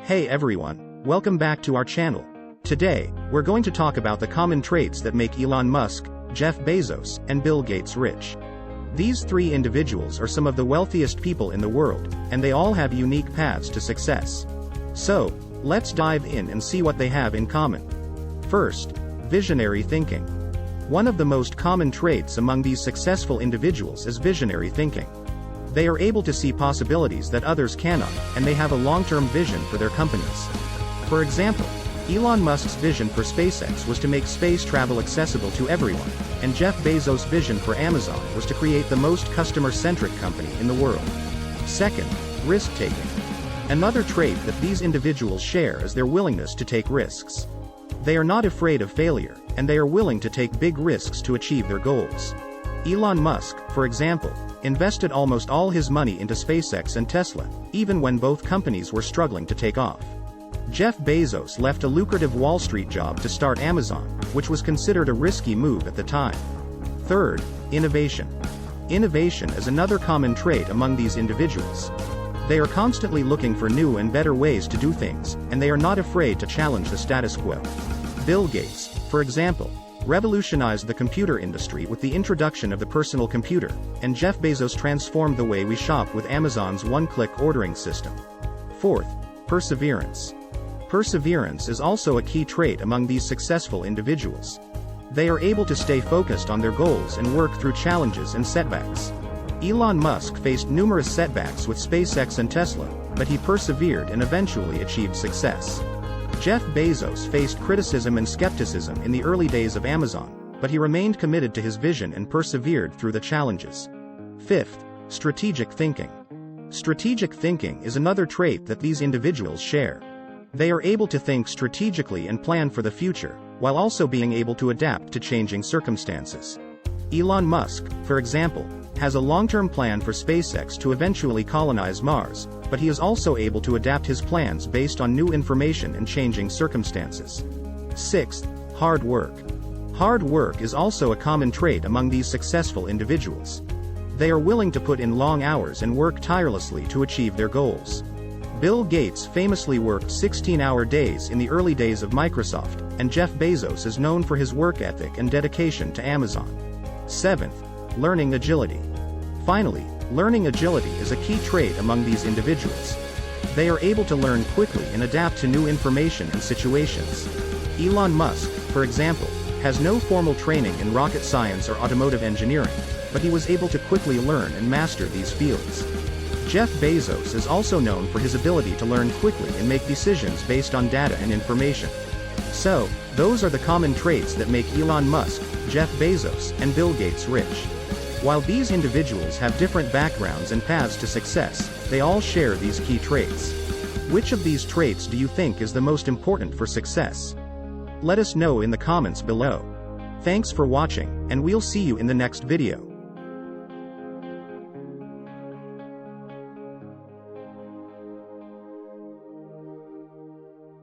Hey everyone, welcome back to our channel. Today, we're going to talk about the common traits that make Elon Musk, Jeff Bezos, and Bill Gates rich. These three individuals are some of the wealthiest people in the world, and they all have unique paths to success. So, let's dive in and see what they have in common. First, visionary thinking. One of the most common traits among these successful individuals is visionary thinking. They are able to see possibilities that others cannot, and they have a long-term vision for their companies. For example, Elon Musk's vision for SpaceX was to make space travel accessible to everyone, and Jeff Bezos' vision for Amazon was to create the most customer-centric company in the world. Second, risk-taking. Another trait that these individuals share is their willingness to take risks. They are not afraid of failure, and they are willing to take big risks to achieve their goals. Elon Musk, for example, invested almost all his money into SpaceX and Tesla, even when both companies were struggling to take off. Jeff Bezos left a lucrative Wall Street job to start Amazon, which was considered a risky move at the time. Third, innovation. Innovation is another common trait among these individuals. They are constantly looking for new and better ways to do things, and they are not afraid to challenge the status quo. Bill Gates, for example, revolutionized the computer industry with the introduction of the personal computer, and Jeff Bezos transformed the way we shop with Amazon's one-click ordering system. Fourth, perseverance. Perseverance is also a key trait among these successful individuals. They are able to stay focused on their goals and work through challenges and setbacks. Elon Musk faced numerous setbacks with SpaceX and Tesla, but he persevered and eventually achieved success. Jeff Bezos faced criticism and skepticism in the early days of Amazon, but he remained committed to his vision and persevered through the challenges. Fifth, strategic thinking. Strategic thinking is another trait that these individuals share. They are able to think strategically and plan for the future, while also being able to adapt to changing circumstances. Elon Musk, for example, has a long-term plan for SpaceX to eventually colonize Mars, but he is also able to adapt his plans based on new information and changing circumstances. Sixth, hard work. Hard work is also a common trait among these successful individuals. They are willing to put in long hours and work tirelessly to achieve their goals. Bill Gates famously worked 16-hour days in the early days of Microsoft, and Jeff Bezos is known for his work ethic and dedication to Amazon. Seventh, learning agility. Finally, learning agility is a key trait among these individuals. They are able to learn quickly and adapt to new information and situations. Elon Musk, for example, has no formal training in rocket science or automotive engineering, but he was able to quickly learn and master these fields. Jeff Bezos is also known for his ability to learn quickly and make decisions based on data and information. So, those are the common traits that make Elon Musk, Jeff Bezos, and Bill Gates rich. While these individuals have different backgrounds and paths to success, they all share these key traits. Which of these traits do you think is the most important for success? Let us know in the comments below. Thanks for watching, and we'll see you in the next video.